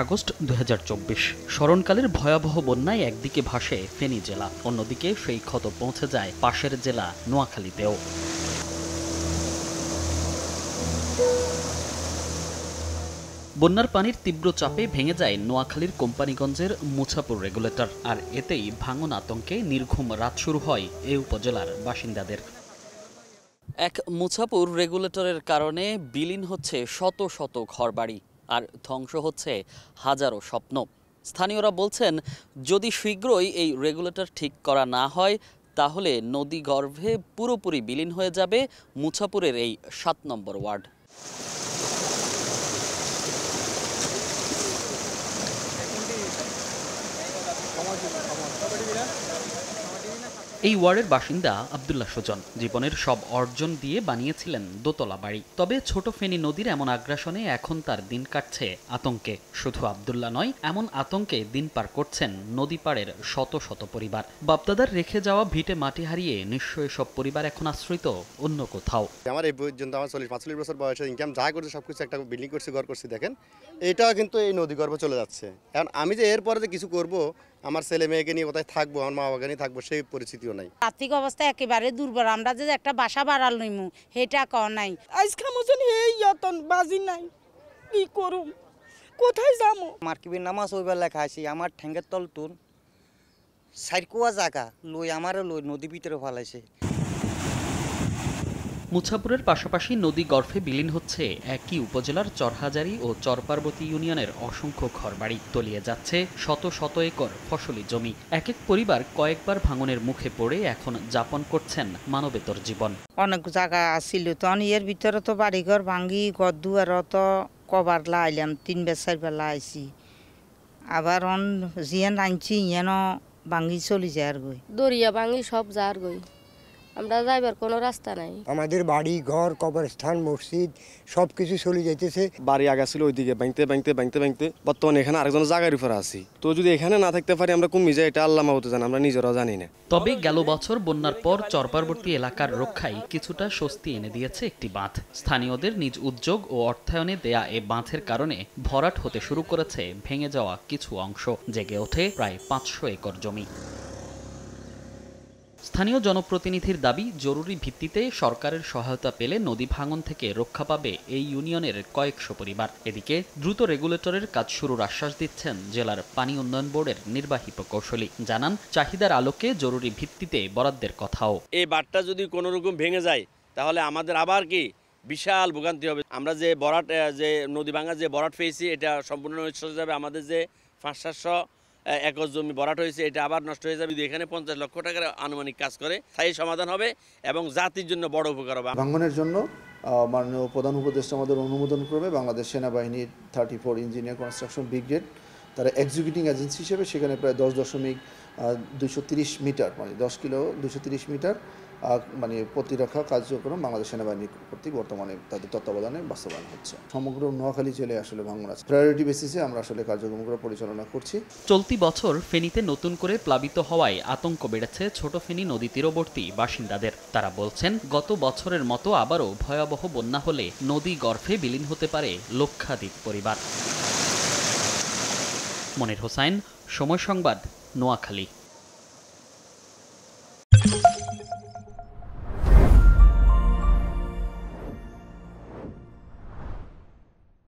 August ২০২৪ স্মরণকালের ভয়াবহ বন্যায় একদিকে ভাসে ফেনী জেলা, অন্যদিকে সেই ক্ষত পৌঁছে যায় পাশের জেলা নোয়াখালীতেও। বন্যার পানির তীব্র চাপে ভেঙে যায় নোয়াখালীর কোম্পানিগঞ্জের মুছাপুর রেগুলেটর, আর এতেই ভাঙন আতঙ্কে নির্ঘুম রাত শুরু হয় এ উপজেলার বাসিন্দাদের। এক মুছাপুর রেগুলেটরের কারণে বিলীন হচ্ছে শত শত ঘরবাড়ি, আর ধ্বংস হচ্ছে হাজারো স্বপ্ন। স্থানীয়রা বলছেন, যদি শীঘ্রই এই রেগুলেটর ঠিক করা না হয় তাহলে নদী গর্ভে পুরোপুরি বিলীন হয়ে যাবে মুছাপুরের এই ৭ নম্বর ওয়ার্ড। এই ওয়ার্ডের বাসিন্দা আব্দুল্লাহ সুজন জীবনের সব অর্জন দিয়ে বানিয়েছিলেন দোতলা বাড়ি। তবে ছোট ফেনী নদীর এমন আগ্রাসনে এখন তার দিন কাটছে আতঙ্কে। শুধু আব্দুল্লাহ নয়, এমন আতঙ্কে দিন পার করছেন নদী পাড়ের শত শত পরিবার। বাপদাদার রেখে যাওয়া ভিটে মাটি হারিয়ে নিঃস্ব সব পরিবার এখন আশ্রিত অন্য কোথাও। আমার এই পর্যন্ত আমার ৪০-৪৫ বছর বয়সে ইনকাম যা করছে সবকিছু একটা বিল্ডিং করছি, ঘর করছি, দেখেন এটাও কিন্তু এই নদী গর্ভে চলে যাচ্ছে। কারণ আমি যে এরপরে যে কিছু করব, আমার ছেলে মেয়েকে নিয়ে কোথায় থাকবো, আমার মা বাবাকে নিয়ে থাকবো, সেই পরিস্থিতিও নাই। আর্থিক অবস্থা একেবারে দুর্বল। আমরা যে একটা বাসা বাড়াল নইমু সেটা কও নাই। আজকে মতন এই যতন বাজি নাই, কি করুম, কোথায় যাবো? মার্কিবের নামাজ ওইবার লেখা আছে, আমার ঠ্যাঙ্গের তল তুন সাইকুয়া জায়গা লই আমারও লই নদী ভিতরে ফেলাইছে। মুছাপুরের পাশাপাশি নদী গর্ভে বিলীন হচ্ছে একই উপজেলার চরহাজারী ও চরপার্বতী ইউনিয়নের অসংখ্য ঘরবাড়ি। তলিয়ে যাচ্ছে শত শত একর ফসলি জমি। এক এক পরিবার কয়েকবার ভাঙনের মুখে পড়ে এখন যাপন করছেন মানবেতর জীবন। অনেক জায়গা আসিল তো এর ভিতরে তো বাড়িঘর ভাঙ্গি, ঘর দুয়ার তো কবার লাইলাম, ৩ বার ৪ বার লাইছি। আবার জিয়ান আনছি ইয়েন ভাঙ্গি চলি যায় আর গই, দরিয়া ভাঙ্গি সব যার গই, আমরা যাইবার কোনো রাস্তা নাই। আমাদের বাড়ি ঘর কবরস্থান মসজিদ সবকিছু চলে যাইতেছে। বাড়ি আগা ছিল ওইদিকে ভাঙতে বর্তমানে এখানে আরেকজন জায়গার উপর আছি। তো যদি এখানে না থাকতে পারি আমরা কমে যাই, এটা আল্লাহ মাহবুত জানে, আমরা নিজেরাও জানি না। তবে গেল বছর বন্যার পর চরপার্বতী এলাকার রক্ষায় কিছুটা স্বস্তি এনে দিয়েছে একটি বাঁধ। স্থানীয়দের নিজ উদ্যোগ ও অর্থায়নে দেয়া এ বাঁধের কারণে ভরাট হতে শুরু করেছে ভেঙে যাওয়া কিছু অংশ। জেগে ওঠে প্রায় ৫০০ একর জমি। স্থানীয় জনপ্রতিনিধির দাবি, জরুরি ভিত্তিতে সরকারের সহায়তা পেলে নদী ভাঙন থেকে রক্ষা পাবে এই ইউনিয়নের কয়েকশো পরিবার। এদিকে দ্রুত রেগুলেটরের কাজ শুরুর আশ্বাস দিচ্ছেন জেলার পানি উন্নয়ন বোর্ডের নির্বাহী প্রকৌশলী। জানান, চাহিদার আলোকে জরুরি ভিত্তিতে বরাদ্দের কথাও। এই বাঁধটা যদি কোনো রকম ভেঙে যায় তাহলে আমাদের আবার কি বিশাল ভোগান্তি হবে। আমরা যে বরাট, যে নদী ভাঙা যে বরাট পেয়েছি, এটা সম্পূর্ণ নষ্ট হয়ে যাবে। আমাদের যে ৫০০ একর জমি বরাট হয়েছে, এটা আবার নষ্ট হয়ে যাবে। এখানে ৫০ লক্ষ টাকার আনুমানিক কাজ করে স্থায়ী সমাধান হবে এবং জাতির জন্য বড় উপকার হবে। ভাঙনের জন্য মাননীয় প্রধান উপদেষ্টা আমাদের অনুমোদন করবে বাংলাদেশ সেনাবাহিনীর 34 ইঞ্জিনিয়ার কনস্ট্রাকশন ব্রিগেড, তারা এক্সিকিউটিং এজেন্সি হিসেবে সেখানে প্রায় 10.230 মিটার, মানে 10 কিলো 230 মিটার মানে প্রতিরক্ষা কার্যক্রম বাংলাদেশ সেনাবাহিনী কর্তৃক বর্তমানে তাদের তত্ত্বাবধানে বাস্তবায়ন হচ্ছে। সমগ্র নোয়াখালী জেলে আসলে ভাঙন আছে। প্রায়োরিটি বেসিসে আমরা আসলে কার্যক্রমগুলো পরিচালনা করছি। চলতি বছর ফেনীতে নতুন করে প্লাবিত হওয়ায় আতঙ্ক বেড়েছে ছোট ফেনী নদী তীরবর্তী বাসিন্দাদের। তারা বলছেন, গত বছরের মতো আবারও ভয়াবহ বন্যা হলে নদী গর্ভে বিলীন হতে পারে লক্ষাধিক পরিবার। মনির হোসাইন, সময় সংবাদ, নোয়াখালী।